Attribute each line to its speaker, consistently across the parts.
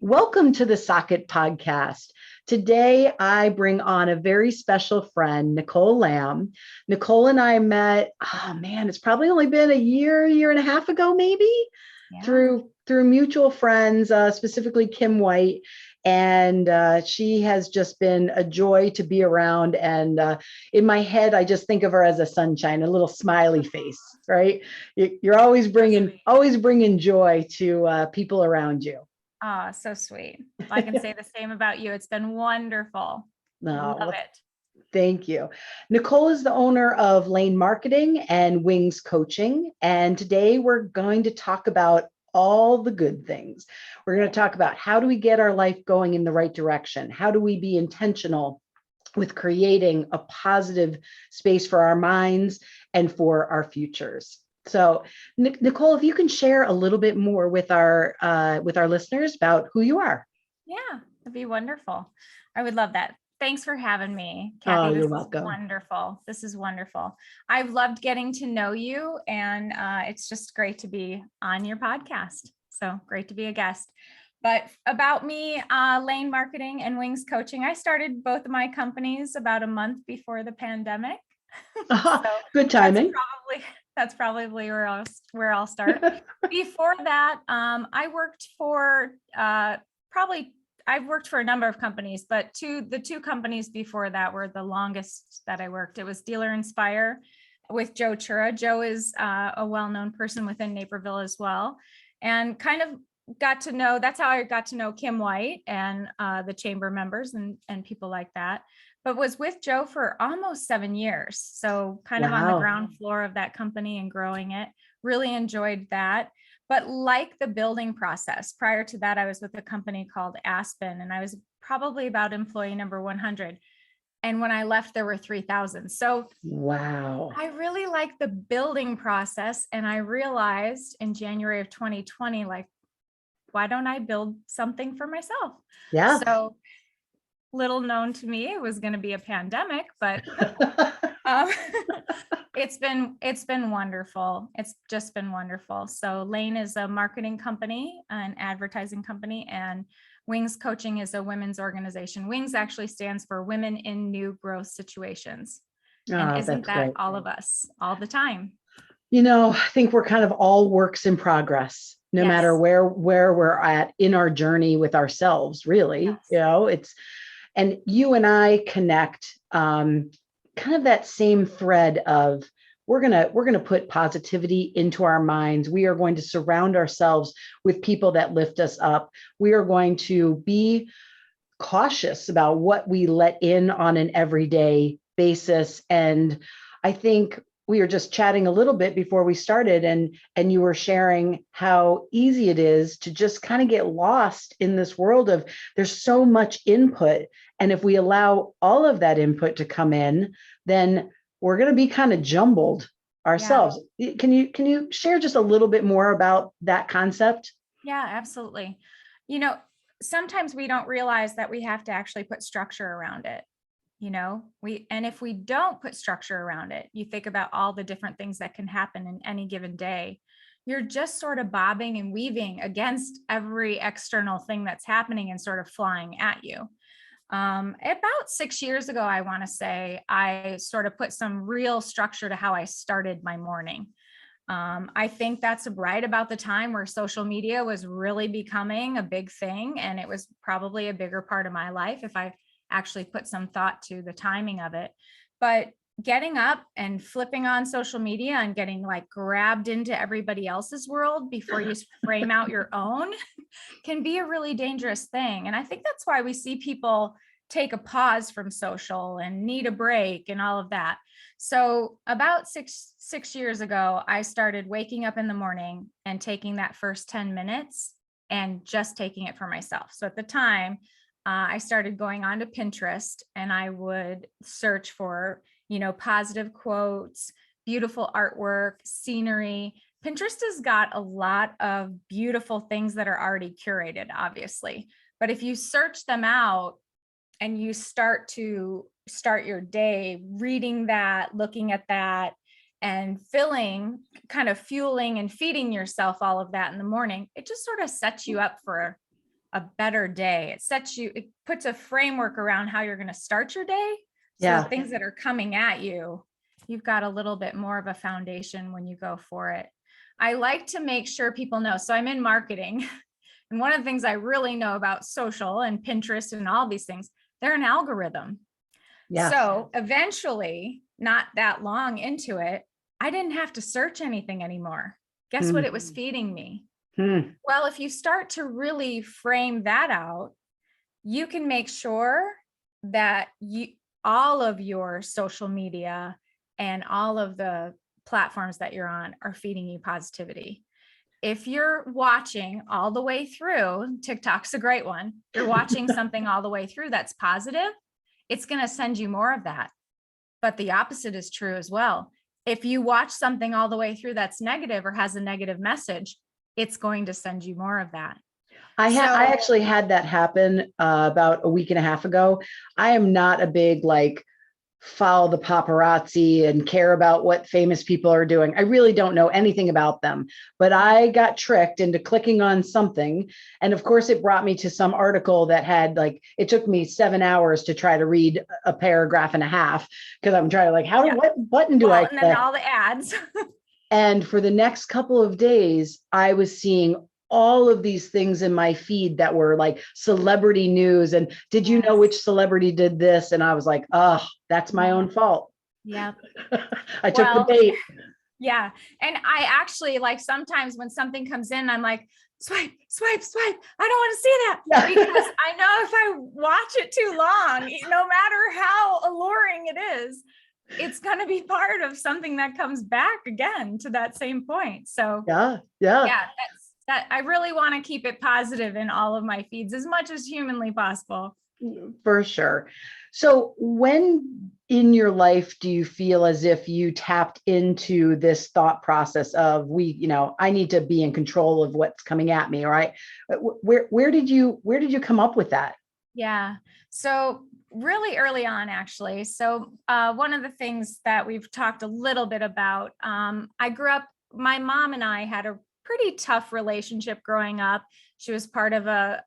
Speaker 1: Welcome to the Socket podcast. Today, I bring on a very special friend, Nicolle Lamb. Nicolle and I met, oh man, it's probably only been a year and a half ago, maybe,
Speaker 2: Yeah.
Speaker 1: through mutual friends, specifically Kim White. And she has just been a joy to be around. And in my head, I just think of her as a sunshine, a little smiley face, right? You're always bringing joy to people around you.
Speaker 2: Oh, so sweet. I can say the same about you. It's been wonderful.
Speaker 1: No,
Speaker 2: Love
Speaker 1: well,
Speaker 2: it.
Speaker 1: thank you. Nicolle is the owner of Lane Marketing and Wings Coaching. And today we're going to talk about all the good things. We're going to talk about how do we get our life going in the right direction? How do we be intentional with creating a positive space for our minds and for our futures? So, Nicolle, if you can share a little bit more with our listeners about who you are.
Speaker 2: Yeah, that'd be wonderful. I would love that. Thanks for having me,
Speaker 1: Oh,
Speaker 2: Cathy. This
Speaker 1: you're
Speaker 2: is
Speaker 1: welcome.
Speaker 2: wonderful. This is wonderful. I've loved getting to know you, and it's just great to be on your podcast. So great to be a guest. But about me, Lane Marketing and Wings Coaching, I started both of my companies about a month before the pandemic. So
Speaker 1: Good
Speaker 2: that's
Speaker 1: timing.
Speaker 2: probably that's probably where I'll start. Before that, I worked for probably I've worked for a number of companies, but the two companies before that were the longest that I worked. It was Dealer Inspire with Joe Chura. Joe is a well-known person within Naperville as well, and kind of got to know. That's how I got to know Kim White and the chamber members and people like that. But was with Joe for almost 7 years. So kind of on the
Speaker 1: Wow.
Speaker 2: ground floor of that company and growing it. Really enjoyed that. But like the building process, prior to that, I was with a company called Aspen, and I was probably about employee number 100. And when I left, there were 3,000. So
Speaker 1: Wow.
Speaker 2: I really like the building process. And I realized in January of 2020, like, why don't I build something for myself?
Speaker 1: Yeah.
Speaker 2: So little known to me, it was going to be a pandemic, but um, it's been wonderful. It's just been wonderful. So Lane is a marketing company, an advertising company, and Wings Coaching is a women's organization. Wings actually stands for Women in New Growth Situations. And
Speaker 1: Oh,
Speaker 2: isn't
Speaker 1: that's
Speaker 2: that
Speaker 1: great.
Speaker 2: all of us all the time?
Speaker 1: I think we're kind of all works in progress, no matter
Speaker 2: Yes.
Speaker 1: where we're at in our journey with ourselves, really.
Speaker 2: Yes.
Speaker 1: It's and you and I connect kind of that same thread of we're gonna put positivity into our minds. We are going to surround ourselves with people that lift us up. We are going to be cautious about what we let in on an everyday basis. And I think we were just chatting a little bit before we started, and you were sharing how easy it is to just kind of get lost in this world of there's so much input. And if we allow all of that input to come in, then we're going to be kind of jumbled
Speaker 2: Yeah.
Speaker 1: ourselves. Can you share just a little bit more about that concept?
Speaker 2: Yeah, absolutely. You know, sometimes we don't realize that we have to actually put structure around it. And if we don't put structure around it, you think about all the different things that can happen in any given day. You're just sort of bobbing and weaving against every external thing that's happening and sort of flying at you. About 6 years ago, I want to say, I sort of put some real structure to how I started my morning. I think that's right about the time where social media was really becoming a big thing. And it was probably a bigger part of my life if I actually put some thought to the timing of it. But getting up and flipping on social media and getting like grabbed into everybody else's world before you frame out your own can be a really dangerous thing. And I think that's why we see people take a pause from social and need a break and all of that. So about six years ago, I started waking up in the morning and taking that first 10 minutes and just taking it for myself. So at the time, I started going on to Pinterest, and I would search for, positive quotes, beautiful artwork, scenery. Pinterest has got a lot of beautiful things that are already curated, obviously. But if you search them out and you start your day reading that, looking at that, and kind of fueling and feeding yourself all of that in the morning, it just sort of sets you up for a better day. It puts a framework around how you're going to start your day. So
Speaker 1: Yeah.
Speaker 2: the things that are coming at you, you've got a little bit more of a foundation when you go for it. I like to make sure people know. So I'm in marketing. And one of the things I really know about social and Pinterest and all these things, they're an algorithm.
Speaker 1: Yeah.
Speaker 2: So eventually, not that long into it, I didn't have to search anything anymore. Guess what it was feeding me? Well, if you start to really frame that out, you can make sure that all of your social media and all of the platforms that you're on are feeding you positivity. If you're watching all the way through, TikTok's a great one. You're watching something all the way through that's positive, it's going to send you more of that. But the opposite is true as well. If you watch something all the way through that's negative or has a negative message, it's going to send you more of that.
Speaker 1: I actually had that happen about a week and a half ago. I am not a big follow the paparazzi and care about what famous people are doing. I really don't know anything about them, but I got tricked into clicking on something. And of course it brought me to some article that had it took me 7 hours to try to read a paragraph and a half because I'm trying to what button do I click?
Speaker 2: And then all the ads.
Speaker 1: And for the next couple of days, I was seeing all of these things in my feed that were celebrity news. And did you know which celebrity did this? And I was like, oh, that's my own fault.
Speaker 2: Yeah.
Speaker 1: I took the bait.
Speaker 2: Yeah. And I actually sometimes when something comes in, I'm like, swipe, swipe, swipe. I don't want to see that because I know if I watch it too long, no matter how alluring it is, it's going to be part of something that comes back again to that same point. So yeah, that I really want to keep it positive in all of my feeds as much as humanly possible.
Speaker 1: For sure. So when in your life do you feel as if you tapped into this thought process of I need to be in control of what's coming at me, right? Where did you come up with that?
Speaker 2: Yeah. So really early on, actually. So one of the things that we've talked a little bit about, I grew up, my mom and I had a pretty tough relationship growing up. She was part of a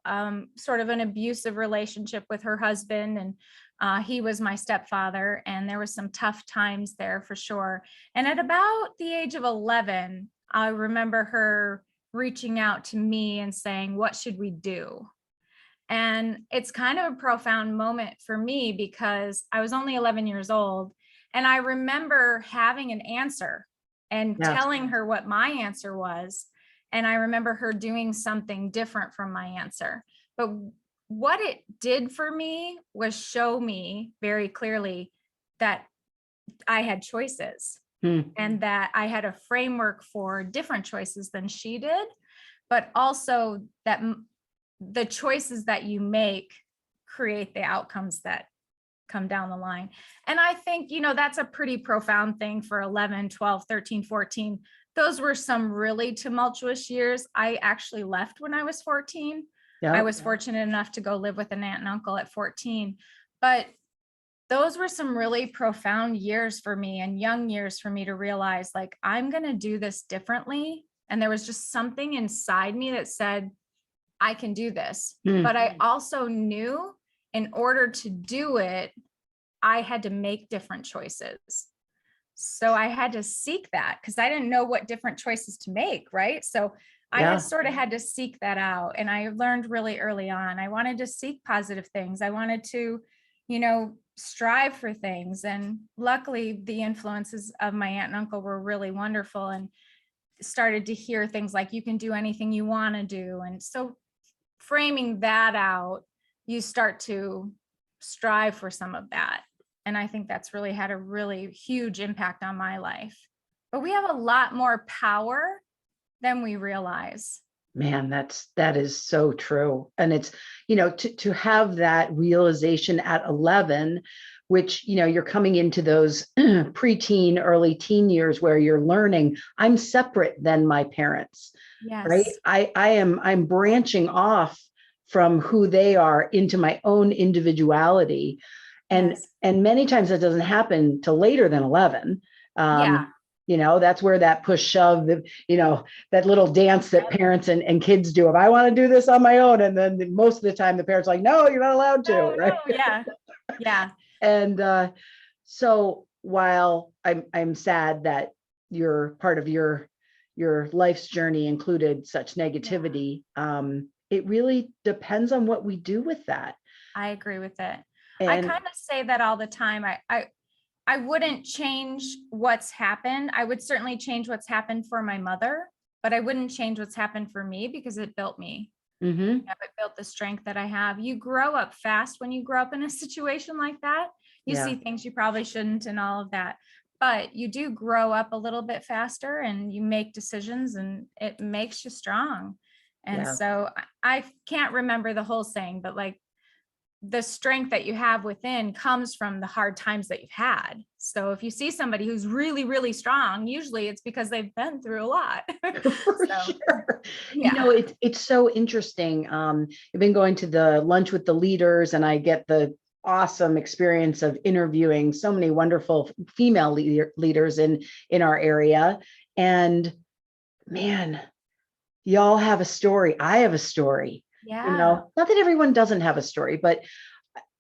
Speaker 2: sort of an abusive relationship with her husband, and he was my stepfather, and there was some tough times there for sure. And at about the age of 11, I remember her reaching out to me and saying, "What should we do?" And it's kind of a profound moment for me because I was only 11 years old, and I remember having an answer and telling her what my answer was. And I remember her doing something different from my answer. But what it did for me was show me very clearly that I had choices and that I had a framework for different choices than she did, but also that the choices that you make create the outcomes that come down the line. And I think, that's a pretty profound thing for 11, 12, 13, 14. Those were some really tumultuous years. I actually left when I was 14. I was fortunate enough to go live with an aunt and uncle at 14. But those were some really profound years for me and young years for me to realize I'm going to do this differently. And there was just something inside me that said, I can do this. But I also knew in order to do it, I had to make different choices. So I had to seek that because I didn't know what different choices to make, right? So I had sort of had to seek that out. And I learned really early on, I wanted to seek positive things. I wanted to, strive for things. And luckily the influences of my aunt and uncle were really wonderful and started to hear things like, you can do anything you want to do. And so framing that out, you start to strive for some of that. And I think that's really had a really huge impact on my life. But we have a lot more power than we realize.
Speaker 1: Man, that is so true. And it's, to have that realization at 11, which, you're coming into those preteen, early teen years where you're learning, I'm separate than my parents, right? I'm branching off from who they are into my own individuality. And many times that doesn't happen till later than 11. That's where that push shove, that little dance that parents and kids do. If I want to do this on my own, and then most of the time the parents are like, no, you're not allowed to,
Speaker 2: No,
Speaker 1: right?
Speaker 2: no, yeah. Yeah.
Speaker 1: And so while I'm sad that your part of your life's journey included such negativity, it really depends on what we do with that.
Speaker 2: I agree with it. I
Speaker 1: And
Speaker 2: kind of say that all the time. I wouldn't change what's happened. I would certainly change what's happened for my mother, but I wouldn't change what's happened for me because it built me.
Speaker 1: mhm,
Speaker 2: It built the strength that I have. You grow up fast when you grow up in a situation like that. You
Speaker 1: yeah,
Speaker 2: see things you probably shouldn't and all of that. But you do grow up a little bit faster and you make decisions and it makes you strong. And
Speaker 1: yeah,
Speaker 2: so I can't remember the whole saying, but like the strength that you have within comes from the hard times that you've had. So if you see somebody who's really, really strong, usually it's because they've been through a lot.
Speaker 1: for
Speaker 2: So
Speaker 1: sure.
Speaker 2: yeah.
Speaker 1: It's so interesting. I've been going to the lunch with the leaders, and I get the awesome experience of interviewing so many wonderful female leaders in our area. And man, y'all have a story. I have a story.
Speaker 2: Yeah.
Speaker 1: Not that everyone doesn't have a story, but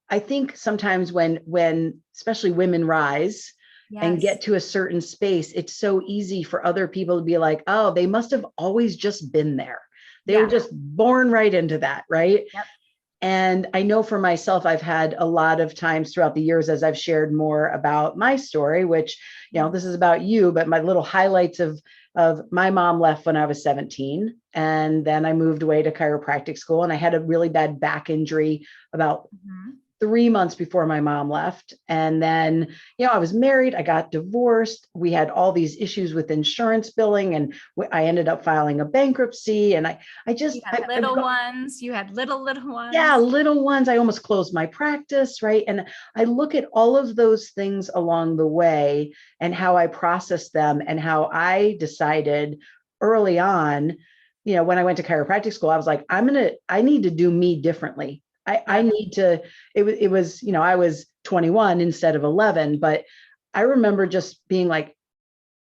Speaker 1: I think sometimes when especially women rise and
Speaker 2: Yes.
Speaker 1: get to a certain space, it's so easy for other people to be like, oh, they must have always just been there. They were
Speaker 2: Yeah.
Speaker 1: just born right into that, right?
Speaker 2: Yep.
Speaker 1: And I know for myself, I've had a lot of times throughout the years as I've shared more about my story, which, this is about you, but my little highlights of my mom left when I was 17. And then I moved away to chiropractic school, and I had a really bad back injury about
Speaker 2: Mhm.
Speaker 1: 3 months before my mom left. And then, I was married, I got divorced. We had all these issues with insurance billing, and I ended up filing a bankruptcy. And I just,
Speaker 2: You had
Speaker 1: I've
Speaker 2: little
Speaker 1: got,
Speaker 2: ones. You had little
Speaker 1: yeah,
Speaker 2: ones.
Speaker 1: little ones. I almost closed my practice, right? And I look at all of those things along the way and how I processed them and how I decided early on, when I went to chiropractic school, I was like, I need to do me differently. I
Speaker 2: Yep.
Speaker 1: need to, it was, I was 21 instead of 11, but I remember just being like,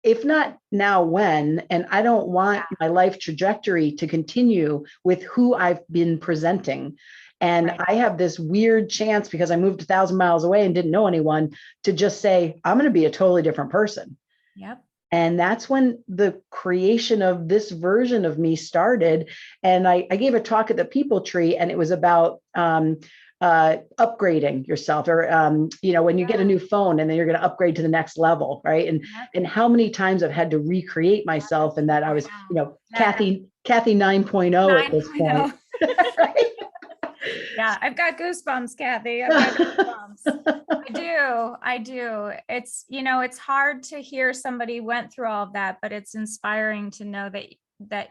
Speaker 1: if not now, when? And I don't want my life trajectory to continue with who I've been presenting. And
Speaker 2: Right.
Speaker 1: I have this weird chance, because I moved 1,000 miles away and didn't know anyone, to just say, I'm going to be a totally different person.
Speaker 2: Yep.
Speaker 1: And that's when the creation of this version of me started. And I gave a talk at the People Tree, and it was about upgrading yourself, or when you get a
Speaker 2: Yeah.
Speaker 1: new phone and then you're going to upgrade to the next level, right? And
Speaker 2: Yep.
Speaker 1: and how many times I've had to recreate myself, and that I
Speaker 2: I
Speaker 1: was,
Speaker 2: know. That
Speaker 1: Kathy 9.0 at this point.
Speaker 2: 9.0.
Speaker 1: Right?
Speaker 2: Yeah, I've got goosebumps, Kathy. I've got goosebumps. I do. I do. It's hard to hear somebody went through all of that, but it's inspiring to know that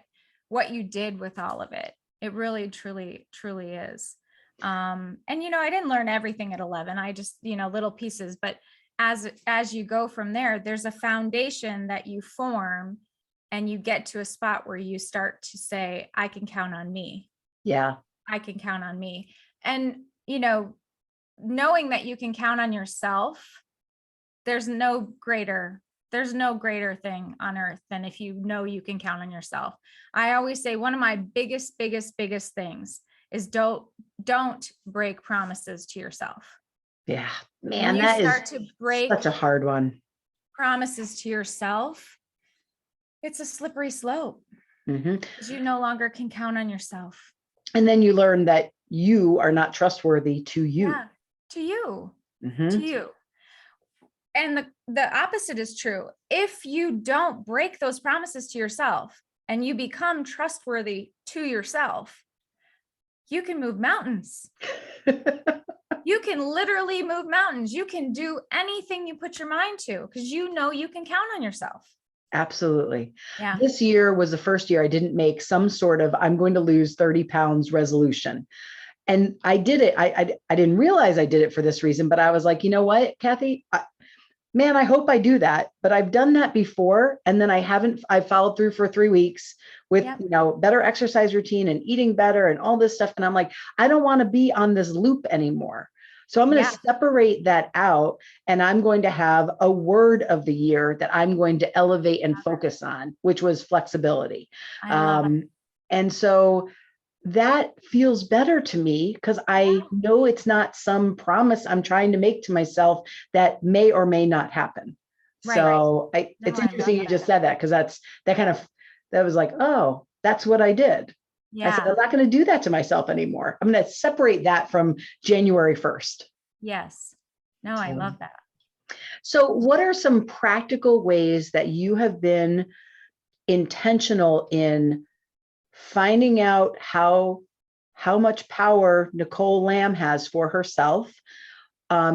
Speaker 2: what you did with all of it. It really, truly, truly is. And I didn't learn everything at 11. I just, little pieces, but as you go from there, there's a foundation that you form and you get to a spot where you start to say, I can count on me.
Speaker 1: Yeah.
Speaker 2: I can count on me. And, knowing that you can count on yourself, there's no greater thing on earth than if you know you can count on yourself. I always say one of my biggest things is don't break promises to yourself.
Speaker 1: Yeah.
Speaker 2: When
Speaker 1: Man,
Speaker 2: you
Speaker 1: that is
Speaker 2: start to break
Speaker 1: such a hard one.
Speaker 2: promises to yourself, it's a slippery slope
Speaker 1: Mhm.
Speaker 2: because you no longer can count on yourself.
Speaker 1: And then you learn that you are not trustworthy to you.
Speaker 2: Yeah, to you, to
Speaker 1: Mhm.
Speaker 2: you. And the opposite is true. If you don't break those promises to yourself and you become trustworthy to yourself, you can move mountains. You can literally move mountains. You can do anything you put your mind to because you know you can count on yourself.
Speaker 1: Absolutely.
Speaker 2: Yeah.
Speaker 1: This year was the first year I didn't make some sort of I'm going to lose 30 pounds resolution. And I did it. I didn't realize I did it for this reason, but I was like, you know what, Kathy, man, I hope I do that. But I've done that before. And then I followed through for 3 weeks with,
Speaker 2: Yep.
Speaker 1: better exercise routine and eating better and all this stuff. And I'm like, I don't want to be on this loop anymore. So I'm going to
Speaker 2: Yeah,
Speaker 1: separate that out, and I'm going to have a word of the year that I'm going to elevate and focus on, which was flexibility.
Speaker 2: I love it.
Speaker 1: And so that feels better to me because I
Speaker 2: Yeah,
Speaker 1: know it's not some promise I'm trying to make to myself that may or may not happen.
Speaker 2: right.
Speaker 1: So
Speaker 2: No,
Speaker 1: it's
Speaker 2: I love
Speaker 1: interesting you
Speaker 2: that.
Speaker 1: just said that, because that was like, oh, that's what I did. I said,
Speaker 2: Yeah.
Speaker 1: I'm not going to do that to myself anymore. I'm going to separate that from January 1st.
Speaker 2: Yes. No, I
Speaker 1: So,
Speaker 2: love that.
Speaker 1: so what are some practical ways that you have been intentional in finding out how much power Nicolle Lamb has for herself,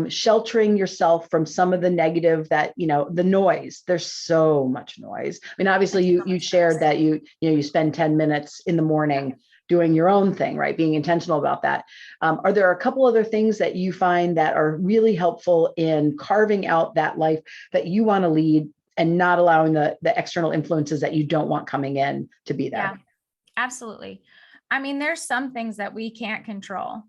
Speaker 1: sheltering yourself from some of the negative that, the noise. There's so much noise. I mean, obviously
Speaker 2: There's
Speaker 1: you
Speaker 2: so
Speaker 1: you
Speaker 2: much
Speaker 1: shared
Speaker 2: noise.
Speaker 1: that you spend 10 minutes in the morning doing your own thing, right? Being intentional about that. Are there a couple other things that you find that are really helpful in carving out that life that you want to lead and not allowing the external influences that you don't want coming in to be
Speaker 2: Yeah,
Speaker 1: there?
Speaker 2: absolutely. I mean, there's some things that we can't control,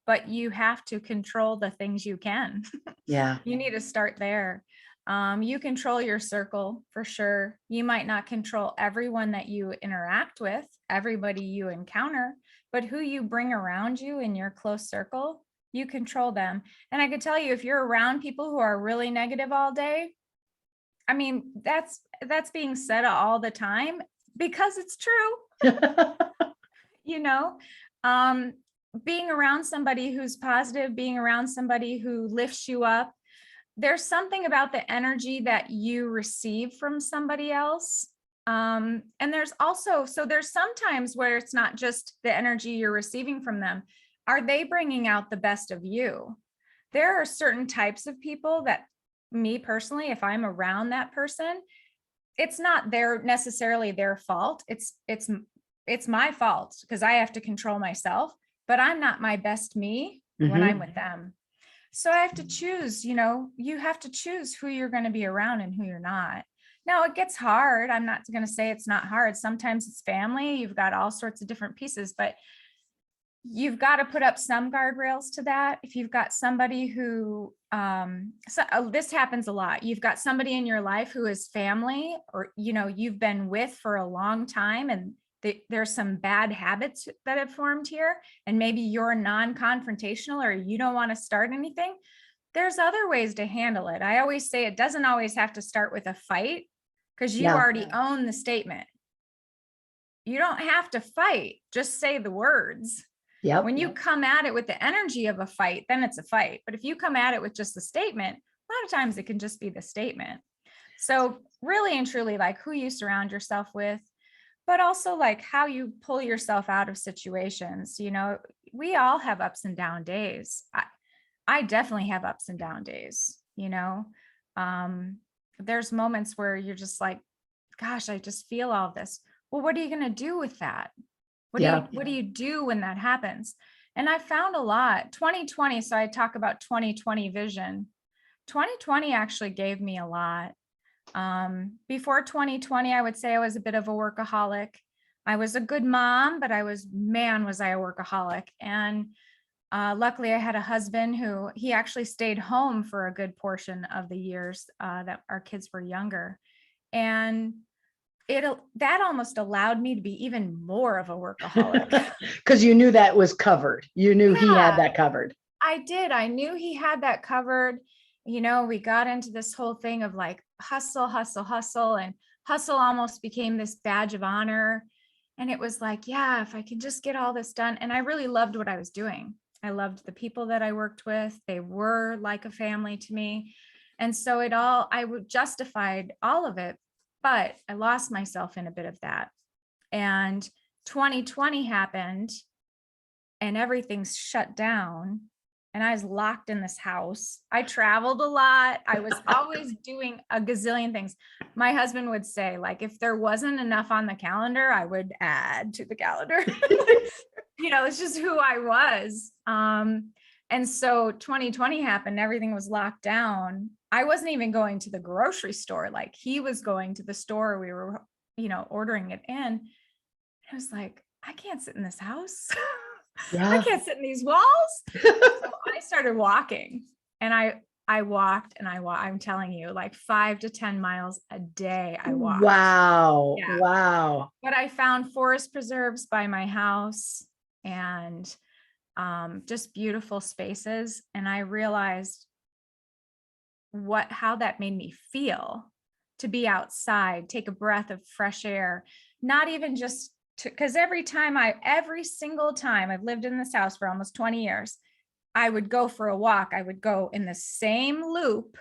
Speaker 2: but you have to control the things you can.
Speaker 1: Yeah.
Speaker 2: You need to start there. You control your circle for sure. You might not control everyone that you interact with, everybody you encounter, but who you bring around you in your close circle, you control them. And I could tell you, if you're around people who are really negative all day, I mean, that's being said all the time because it's true. you know um Being around somebody who's positive, being around somebody who lifts you up, there's something about the energy that you receive from somebody else. And there's also, so there's sometimes where it's not just the energy you're receiving from them. Are they bringing out the best of you? There are certain types of people that, me personally, if I'm around that person, it's not their necessarily their fault. It's my fault because I have to control myself, but I'm not my best me when I'm
Speaker 1: Mm-hmm.
Speaker 2: with them. So I have to choose, you have to choose who you're going to be around and who you're not. Now it gets hard. I'm not going to say it's not hard. Sometimes it's family. You've got all sorts of different pieces, but you've got to put up some guardrails to that. If you've got somebody who, this happens a lot. You've got somebody in your life who is family, or, you've been with for a long time, and there's some bad habits that have formed here, and maybe you're non-confrontational or you don't want to start anything. There's other ways to handle it. I always say it doesn't always have to start with a fight, because you
Speaker 1: Yeah.
Speaker 2: already own the statement. You don't have to fight, just say the words.
Speaker 1: Yep.
Speaker 2: When you come at it with the energy of a fight, then it's a fight. But if you come at it with just the statement, a lot of times it can just be the statement. So really and truly, like who you surround yourself with, but also like how you pull yourself out of situations. We all have ups and down days. I definitely have ups and down days. Um, there's moments where you're just like, gosh, I just feel all this. Well, what are you going to do with that?
Speaker 1: Yeah.
Speaker 2: What do you do when that happens? And I found a lot. 2020, so I talk about 2020 vision. 2020 actually gave me a lot. Before 2020, I would say I was a bit of a workaholic. I was a good mom, but was I a workaholic. And luckily I had a husband who, he actually stayed home for a good portion of the years that our kids were younger. And that almost allowed me to be even more of a workaholic.
Speaker 1: Because you knew that was covered. You knew he had
Speaker 2: Yeah,
Speaker 1: that covered.
Speaker 2: I did. I knew he had that covered. We got into this whole thing of like hustle, hustle, hustle, and hustle almost became this badge of honor. And it was like, yeah, if I can just get all this done. And I really loved what I was doing. I loved the people that I worked with. They were like a family to me. And so I would justified all of it, but I lost myself in a bit of that. And 2020 happened and everything's shut down, and I was locked in this house. I traveled a lot. I was always doing a gazillion things. My husband would say, like, if there wasn't enough on the calendar, I would add to the calendar. It's just who I was. And so 2020 happened, everything was locked down. I wasn't even going to the grocery store. Like, he was going to the store. We were, ordering it in. I was like, I can't sit in this house. I
Speaker 1: Yeah.
Speaker 2: can't sit in these walls. So I started walking, and I walked and I'm telling you, like 5 to 10 miles a day I walked.
Speaker 1: Wow.
Speaker 2: Yeah.
Speaker 1: Wow.
Speaker 2: But I found forest preserves by my house, and just beautiful spaces. And I realized how that made me feel to be outside, take a breath of fresh air, not even just because every single time I've lived in this house for almost 20 years, I would go for a walk. I would go in the same loop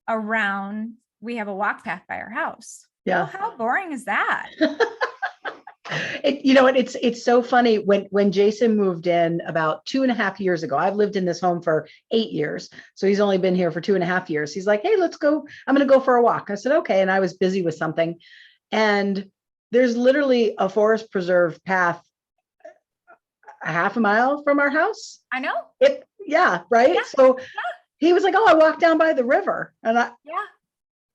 Speaker 2: around. We have a walk path by our house.
Speaker 1: Yeah.
Speaker 2: Well, how boring is that?
Speaker 1: You know what? It's so funny when Jason moved in about 2.5 years ago. I've lived in this home for 8 years, so he's only been here for 2.5 years. He's like, "Hey, let's go. I'm going to go for a walk." I said, "Okay," and I was busy with something, and there's literally a forest preserve path a half a mile from our house.
Speaker 2: I know.
Speaker 1: Yeah, right.
Speaker 2: Yeah.
Speaker 1: So he was like, "Oh, I walked down by the river," and
Speaker 2: Yeah.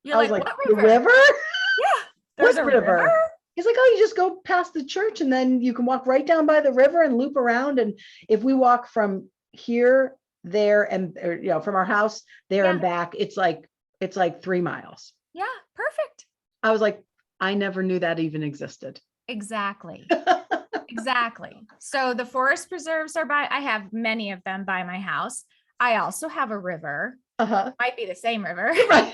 Speaker 2: You're
Speaker 1: I was
Speaker 2: like,
Speaker 1: like,
Speaker 2: what
Speaker 1: "The
Speaker 2: river?
Speaker 1: river?
Speaker 2: Yeah. There's
Speaker 1: What
Speaker 2: a river.
Speaker 1: river?" He's like, "Oh, you just go past the church and then you can walk right down by the river and loop around. And if we walk from here, there, and from our house there and
Speaker 2: Yeah.
Speaker 1: back, it's like 3 miles."
Speaker 2: Yeah. Perfect.
Speaker 1: I was like, I never knew that even existed.
Speaker 2: Exactly. Exactly. So the forest preserves I have many of them by my house. I also have a river.
Speaker 1: Uh-huh.
Speaker 2: Might be the same river.
Speaker 1: Right.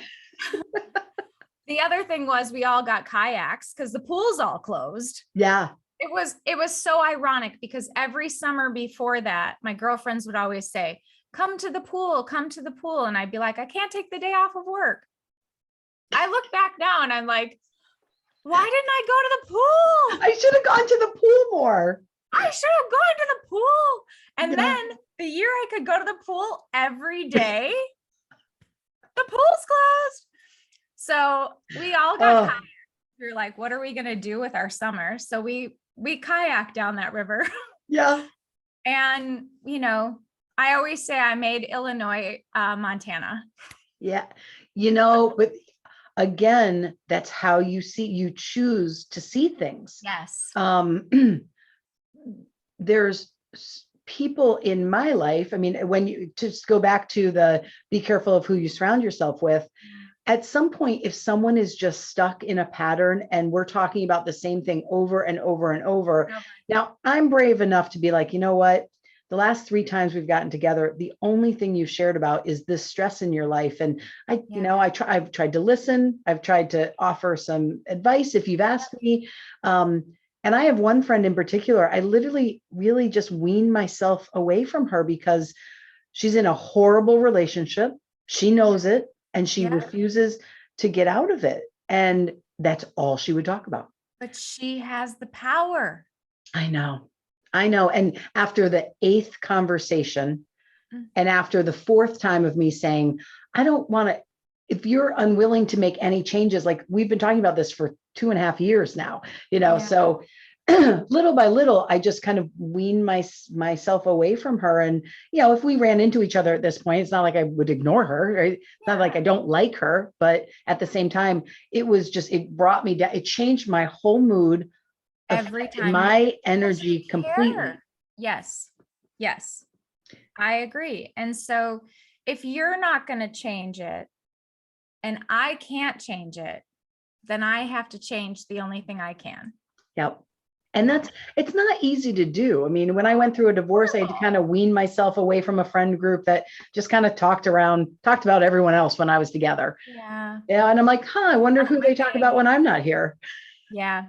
Speaker 2: The other thing was we all got kayaks because the pool's all closed.
Speaker 1: Yeah.
Speaker 2: It was so ironic because every summer before that, my girlfriends would always say, come to the pool, come to the pool. And I'd be like, I can't take the day off of work. I look back now and I'm like, why didn't I go to the pool?
Speaker 1: I should have gone to the pool more.
Speaker 2: I should have gone to the pool. And
Speaker 1: Yeah.
Speaker 2: then the year I could go to the pool every day, the pool's closed. So we all got kayaks. We were like, what are we going to do with our summer? So we kayak down that river.
Speaker 1: Yeah.
Speaker 2: And, I always say I made Illinois, Montana.
Speaker 1: Yeah. But again, that's how you choose to see things.
Speaker 2: Yes.
Speaker 1: There's people in my life. I mean, when you just go back to be careful of who you surround yourself with. At some point, if someone is just stuck in a pattern and we're talking about the same thing over and over and over, now I'm brave enough to be like, you know what? The last 3 times we've gotten together, the only thing you've shared about is this stress in your life. And I've tried to listen. I've tried to offer some advice if you've asked me. And I have one friend in particular, I literally really just weaned myself away from her because she's in a horrible relationship. She knows it. And she refuses to get out of it. And that's all she would talk about.
Speaker 2: But she has the power.
Speaker 1: I know. And after the 8th conversation, and after the 4th time of me saying, I don't want to, if you're unwilling to make any changes, like we've been talking about this for 2.5 years now, so little by little, I just kind of weaned myself away from her. And, if we ran into each other at this point, it's not like I would ignore her. Right? It's not like I don't like her, but at the same time, it brought me down. It changed my whole mood,
Speaker 2: Every time,
Speaker 1: my energy completely.
Speaker 2: Yes. Yes. I agree. And so if you're not going to change it and I can't change it, then I have to change the only thing I can.
Speaker 1: Yep. And it's not easy to do. I mean, when I went through a divorce, I had to kind of wean myself away from a friend group that just kind of talked about everyone else when I was together.
Speaker 2: Yeah.
Speaker 1: Yeah. And I'm like, I wonder who they talk about when I'm not here.
Speaker 2: Yeah.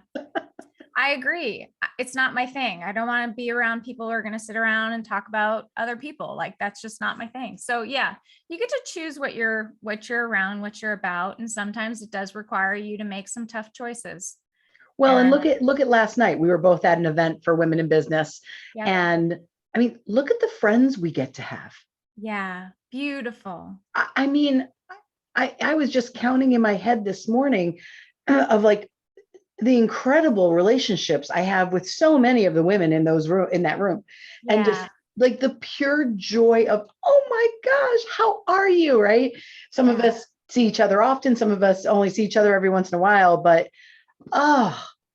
Speaker 2: I agree. It's not my thing. I don't want to be around people who are going to sit around and talk about other people. Like, that's just not my thing. So yeah, you get to choose what you're around, what you're about. And sometimes it does require you to make some tough choices.
Speaker 1: Well, and look at last night. We were both at an event for women in business. Yep. And I mean, look at the friends we get to have.
Speaker 2: Yeah. Beautiful.
Speaker 1: I mean, I was just counting in my head this morning of like the incredible relationships I have with so many of the women in that room. Yeah. And just like the pure joy of, oh my gosh, how are you? Right. Some of us see each other often. Some of us only see each other every once in a while, but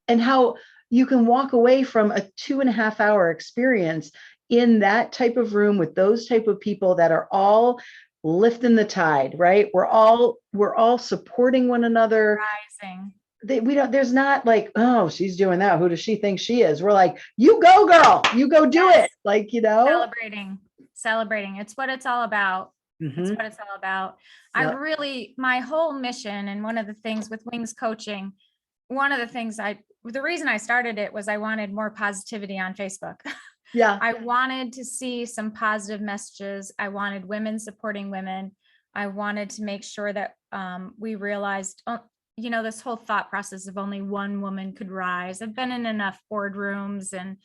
Speaker 1: and how you can walk away from a 2.5 hour experience in that type of room with those type of people that are all lifting the tide, right? We're all supporting one another.
Speaker 2: Rising.
Speaker 1: We don't, there's not like, oh, she's doing that, who does she think she is? We're like, you go, girl, you go do
Speaker 2: Yes.
Speaker 1: it, like, you know.
Speaker 2: Celebrating. It's what it's all about. It's
Speaker 1: Mhm.
Speaker 2: what it's all about.
Speaker 1: Yep.
Speaker 2: My whole mission, and one of the things with Wings Coaching, the reason I started it was I wanted more positivity on Facebook.
Speaker 1: Yeah.
Speaker 2: I wanted to see some positive messages. I wanted women supporting women. I wanted to make sure that we realized, this whole thought process of only one woman could rise. I've been in enough boardrooms and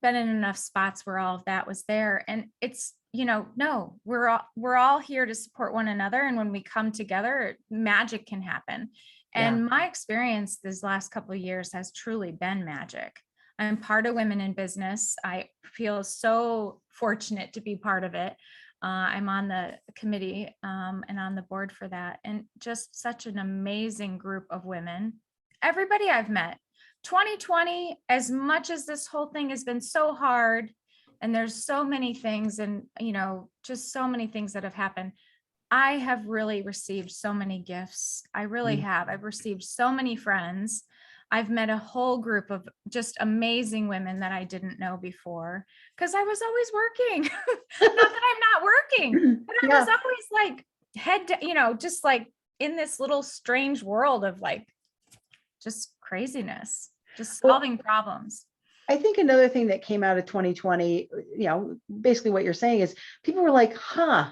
Speaker 2: been in enough spots where all of that was there. And it's, no, we're all here to support one another. And when we come together, magic can happen.
Speaker 1: Yeah.
Speaker 2: And my experience this last couple of years has truly been magic. I'm part of Women in Business. I feel so fortunate to be part of it. I'm on the committee and on the board for that. And just such an amazing group of women. Everybody I've met. 2020, as much as this whole thing has been so hard, and there's so many things, and just so many things that have happened, I have really received so many gifts. I really have. I've received so many friends. I've met a whole group of just amazing women that I didn't know before, because I was always working. Not that I'm not working, but I was
Speaker 1: Yeah.
Speaker 2: always like just like in this little strange world of like just craziness, just
Speaker 1: Well,
Speaker 2: solving problems.
Speaker 1: I think another thing that came out of 2020, basically what you're saying is people were like, huh,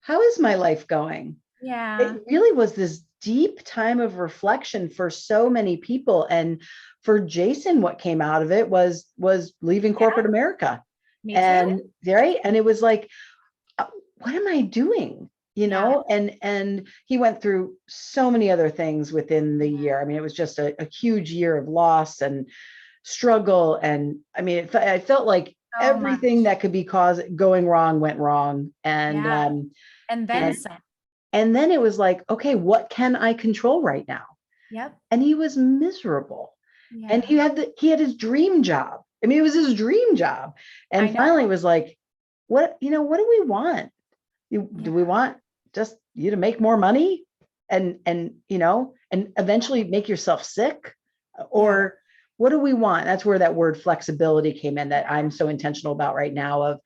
Speaker 1: how is my life going?
Speaker 2: Yeah.
Speaker 1: It really was this deep time of reflection for so many people. And for Jason, what came out of it was leaving corporate America.
Speaker 2: Me too.
Speaker 1: And right. And it was like, what am I doing? And he went through so many other things within the year. I mean, it was just a huge year of loss and struggle. And I mean, I felt like
Speaker 2: So
Speaker 1: everything
Speaker 2: much.
Speaker 1: that could be going wrong went wrong. And,
Speaker 2: Yeah. And then
Speaker 1: and,
Speaker 2: some.
Speaker 1: and then it was like, okay, what can I control right now?
Speaker 2: Yep.
Speaker 1: And he was miserable.
Speaker 2: Yeah.
Speaker 1: And he had his dream job. I mean, it was his dream job. And finally it was like, what do we want? Do we want just you to make more money and eventually make yourself sick? Or what do we want? That's where that word flexibility came in, that I'm so intentional about right now, of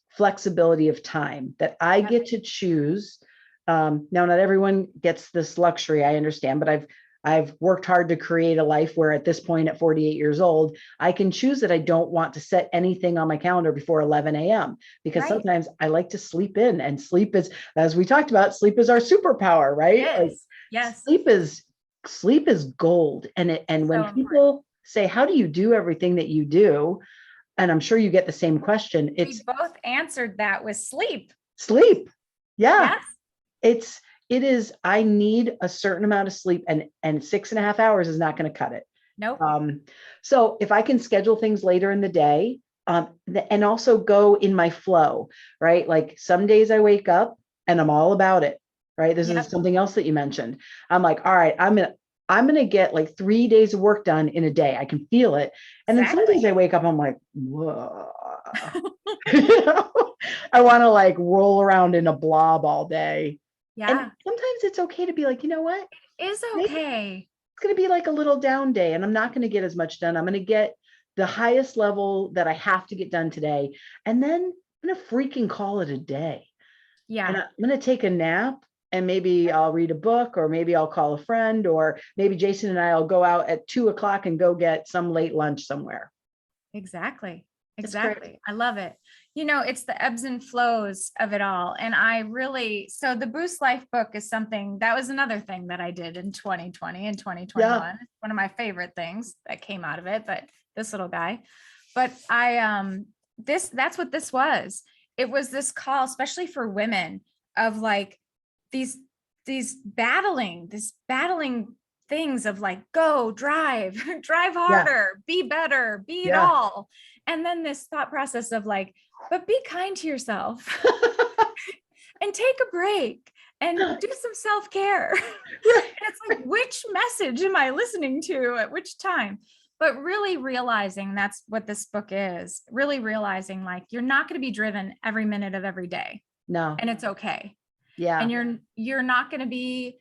Speaker 1: flexibility of time, that I get to choose. Now, not everyone gets this luxury, I understand, but I've worked hard to create a life where at this point, at 48 years old, I can choose that I don't want to set anything on my calendar before 11 a.m. because sometimes I like to sleep in, and sleep is, as we talked about, sleep is our superpower, right?
Speaker 2: Yes. Yes.
Speaker 1: Sleep is gold. And when people say, how do you do everything that you do? And I'm sure you get the same question.
Speaker 2: We both answered that with sleep.
Speaker 1: Sleep. Yeah.
Speaker 2: Yes.
Speaker 1: It is, I need a certain amount of sleep, and 6.5 hours is not going to cut it.
Speaker 2: Nope.
Speaker 1: So if I can schedule things later in the day, and also go in my flow, right? Like some days I wake up and I'm all about it, right? This is something else that you mentioned. I'm like, all right, I'm going to get like 3 days of work done in a day. I can feel it. And then some days I wake up, I'm like, whoa. I want to like roll around in a blob all day.
Speaker 2: Yeah.
Speaker 1: And sometimes it's okay to be like, you know what?
Speaker 2: It is okay.
Speaker 1: It's going to be like a little down day, and I'm not going to get as much done. I'm going to get the highest level that I have to get done today. And then I'm going to freaking call it a day.
Speaker 2: Yeah.
Speaker 1: And I'm going to take a nap, and maybe I'll read a book, or maybe I'll call a friend, or maybe Jason and I'll go out at 2:00 and go get some late lunch somewhere.
Speaker 2: Exactly. I love it. It's the ebbs and flows of it all. And so the Boost Life book is something that was another thing that I did in 2020 and 2021. Yeah. One of my favorite things that came out of it, but this little guy, but that's what this was. It was this call, especially for women, of like these battling things of like, go drive harder, be better, be it all. And then this thought process of like, but be kind to yourself and take a break and do some self-care. And it's like, which message am I listening to at which time? But really realizing that's what this book is, really realizing like you're not going to be driven every minute of every day.
Speaker 1: No.
Speaker 2: And it's okay.
Speaker 1: Yeah.
Speaker 2: And you're not going to be,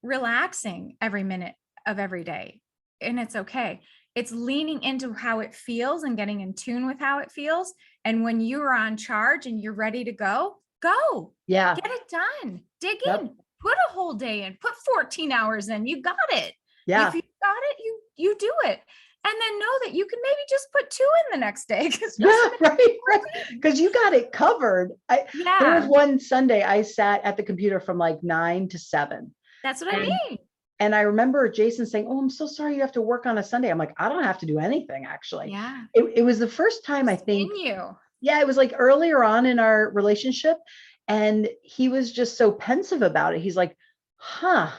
Speaker 2: relaxing every minute of every day. And it's okay. It's leaning into how it feels and getting in tune with how it feels. And when you are on charge and you're ready to go.
Speaker 1: Yeah.
Speaker 2: Get it done. Dig
Speaker 1: Yep.
Speaker 2: in. Put a whole day in. Put 14 hours in. You got it.
Speaker 1: Yeah.
Speaker 2: If you got it, you do it. And then know that you can maybe just put 2 in the next day.
Speaker 1: Right. Because you got it covered. There was one Sunday I sat at the computer from like 9 to 7.
Speaker 2: That's what I mean.
Speaker 1: And I remember Jason saying, "Oh, I'm so sorry you have to work on a Sunday." I'm like, I don't have to do anything, actually.
Speaker 2: Yeah.
Speaker 1: It was the first time I think. Yeah, it was like earlier on in our relationship. And he was just so pensive about it. He's like, huh.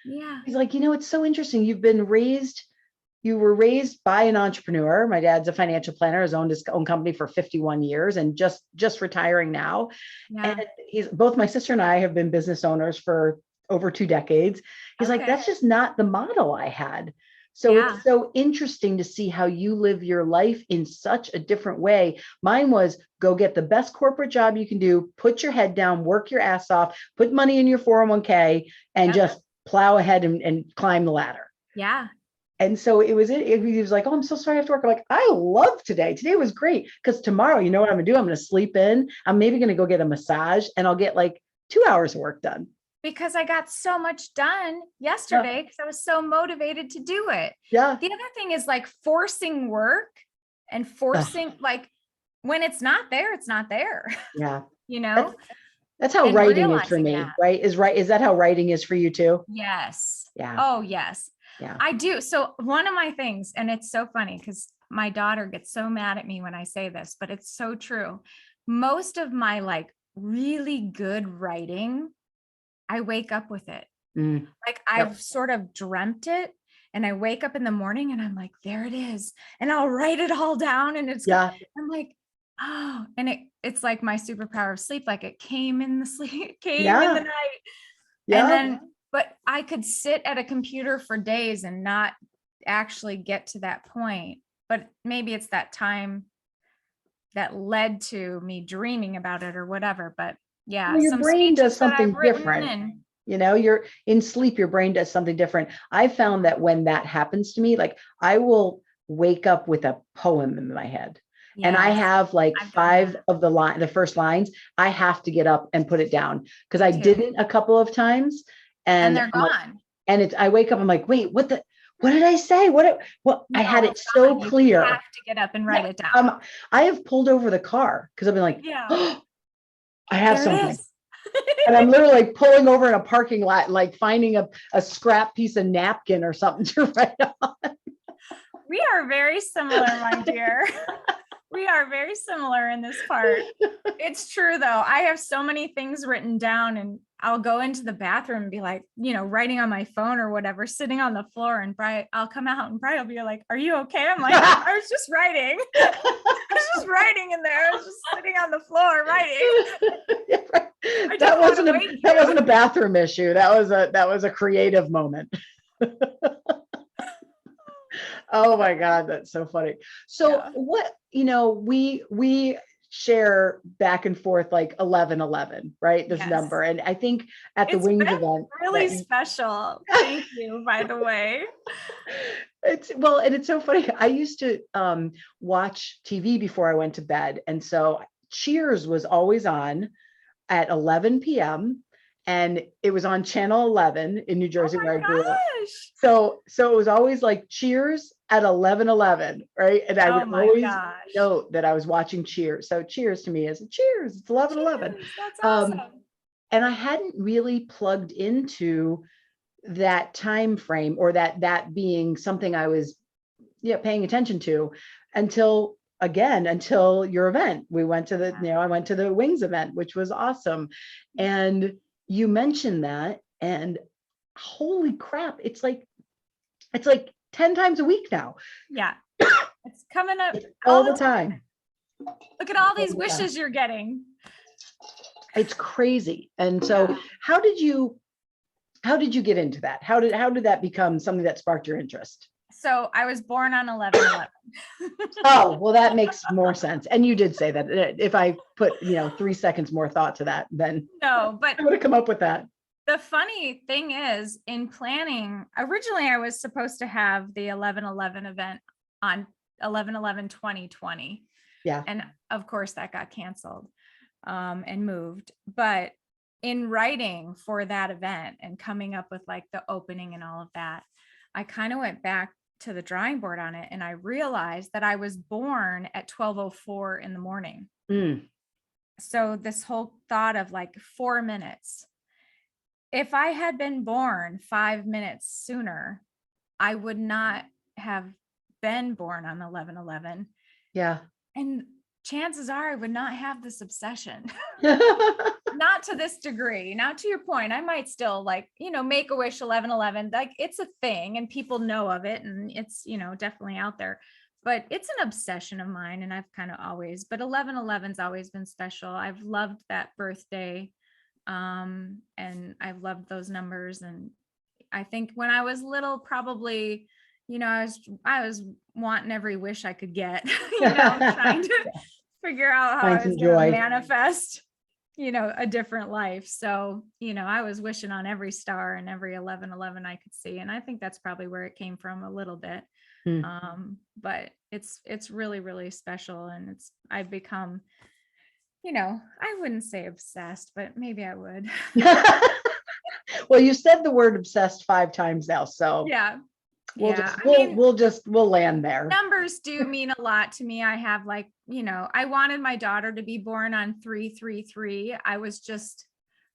Speaker 2: Yeah.
Speaker 1: He's like, it's so interesting. You were raised by an entrepreneur. My dad's a financial planner, has owned his own company for 51 years and just retiring now. Yeah. And both my sister and I have been business owners for over 2 decades. He's like, that's just not the model I had. So it's so interesting to see how you live your life in such a different way. Mine was go get the best corporate job you can do, put your head down, work your ass off, put money in your 401k and just plow ahead and climb the ladder.
Speaker 2: Yeah.
Speaker 1: And so he was like, "Oh, I'm so sorry I have to work." I'm like, I love today. Today was great. Because tomorrow, you know what I'm going to do? I'm going to sleep in. I'm maybe going to go get a massage and I'll get like 2 hours of work done.
Speaker 2: Because I got so much done yesterday because I was so motivated to do it.
Speaker 1: Yeah.
Speaker 2: The other thing is like forcing work and forcing, like when it's not there, it's not there.
Speaker 1: Yeah.
Speaker 2: That's
Speaker 1: how writing is for me, right? Is that how writing is for you too?
Speaker 2: Yes.
Speaker 1: Yeah.
Speaker 2: Oh, yes.
Speaker 1: Yeah.
Speaker 2: I do. So one of my things, and it's so funny because my daughter gets so mad at me when I say this, but it's so true. Most of my like really good writing, I wake up with it. Like I've sort of dreamt it and I wake up in the morning and I'm like, there it is. And I'll write it all down. And I'm like, oh, and it's like my superpower of sleep. Like it came in the sleep, came in the night. Yeah. And then, but I could sit at a computer for days and not actually get to that point. But maybe it's that time that led to me dreaming about it or whatever. But yeah,
Speaker 1: your brain does something different. You're in sleep, your brain does something different. I found that when that happens to me, like I will wake up with a poem in my head. Yes. And I have like 5 of the first lines. I have to get up and put it down because I didn't a couple of times. And
Speaker 2: they're gone.
Speaker 1: And I wake up, I'm like, wait, what did I say? I had it so clear.
Speaker 2: You have to get up and write it down.
Speaker 1: I have pulled over the car because I've been like, oh, I have something. And I'm literally like pulling over in a parking lot, like finding a scrap piece of napkin or something to write on.
Speaker 2: We are very similar, my dear. We are very similar in this part. It's true though. I have so many things written down and I'll go into the bathroom and be like, writing on my phone or whatever, sitting on the floor and I'll come out and Brian will be like, are you okay? I'm like, I was just writing. I was just writing in there. I was just sitting on the floor writing.
Speaker 1: Yeah, right. That wasn't a bathroom issue. That was a creative moment. Oh my God, that's so funny. So what, we share back and forth like 1111, right? This number. And I think at the Wings event.
Speaker 2: Really special. Thank you, by the way.
Speaker 1: And it's so funny. I used to watch TV before I went to bed. And so Cheers was always on at 11 p.m. And it was on channel 11 in New Jersey where I grew up. So it was always like Cheers at 11:11, right? And I would always note that I was watching Cheers. So Cheers to me is Cheers. It's 11:11.
Speaker 2: That's awesome.
Speaker 1: And I hadn't really plugged into that time frame or that being something I was paying attention to until your event. We went to I went to the Wings event, which was awesome. And you mentioned that, and holy crap, it's like 10 times a week now.
Speaker 2: Yeah. It's coming up
Speaker 1: all the time.
Speaker 2: Look at all these wishes you're getting.
Speaker 1: It's crazy. And so how did you get into that? How did that become something that sparked your interest?
Speaker 2: So I was born on 11/11.
Speaker 1: Oh, well, that makes more sense. And you did say that if I put, 3 seconds more thought to that, then
Speaker 2: No, but
Speaker 1: I would have come up with that.
Speaker 2: the funny thing is, in planning, originally I was supposed to have the 11/11 event on 11/11/2020.
Speaker 1: Yeah.
Speaker 2: And of course that got canceled and moved. But in writing for that event and coming up with like the opening and all of that, I kind of went back to the drawing board on it, and I realized that I was born at 12:04 in the morning.
Speaker 1: Mm.
Speaker 2: So this whole thought of like 4 minutes, if I had been born 5 minutes sooner, I would not have been born on 11/11.
Speaker 1: Yeah.
Speaker 2: And chances are I would not have this obsession. Not to this degree. Now, to your point, I might still like, make a wish 11/11. Like it's a thing and people know of it, and it's, definitely out there. But it's an obsession of mine, and I've kind of always, but 11/11's always been special. I've loved that birthday. And I've loved those numbers. And I think when I was little, probably, I was wanting every wish I could get, trying to figure out how
Speaker 1: Find
Speaker 2: I
Speaker 1: some
Speaker 2: was going
Speaker 1: joy.
Speaker 2: to manifest, a different life. So, I was wishing on every star and every 11/11 I could see. And I think that's probably where it came from a little bit. But it's really, really special. And I've become, I wouldn't say obsessed, but maybe I would.
Speaker 1: Well, you said the word obsessed 5 times now, so
Speaker 2: Yeah.
Speaker 1: we'll land there.
Speaker 2: Numbers do mean a lot to me. I have like, I wanted my daughter to be born on 3/3/3.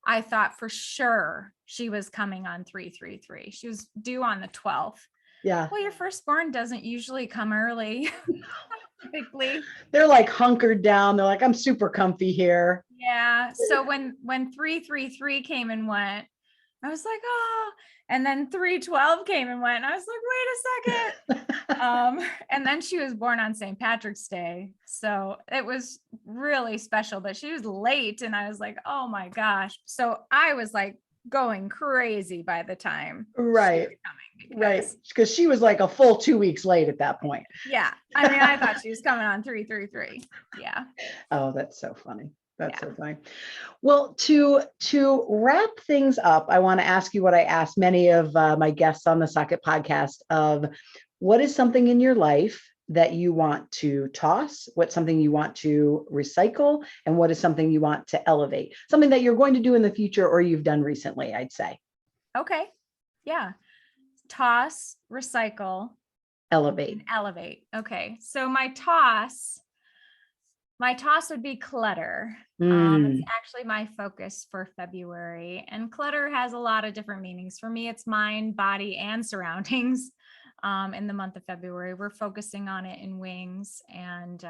Speaker 2: I thought for sure she was coming on 3/3/3. She was due on the 12th.
Speaker 1: Yeah.
Speaker 2: Well, your firstborn doesn't usually come early. Typically.
Speaker 1: They're like hunkered down. They're like, I'm super comfy here.
Speaker 2: Yeah. So when 3/3/3 came and went, I was like, oh, and then 3/12 came and went. And I was like, wait a second. And then she was born on St. Patrick's Day. So it was really special, but she was late. And I was like, oh my gosh. So I was like going crazy by the time.
Speaker 1: Right. Right.
Speaker 2: Because,
Speaker 1: because she was like a full 2 weeks late at that point.
Speaker 2: yeah. I mean, I thought she was coming on 3/3/3. Yeah.
Speaker 1: Oh, that's so funny. That's so funny. Well, to wrap things up, I want to ask you what I asked many of my guests on the Socket podcast of what is something in your life that you want to toss, what's something you want to recycle, and what is something you want to elevate, something that you're going to do in the future or you've done recently, I'd say.
Speaker 2: Okay. Yeah. Toss, recycle,
Speaker 1: Elevate.
Speaker 2: elevate. Okay. So my toss would be clutter. It's actually my focus for February, and clutter has a lot of different meanings. For me, it's mind, body, and surroundings. In the month of February, we're focusing on it in wings, and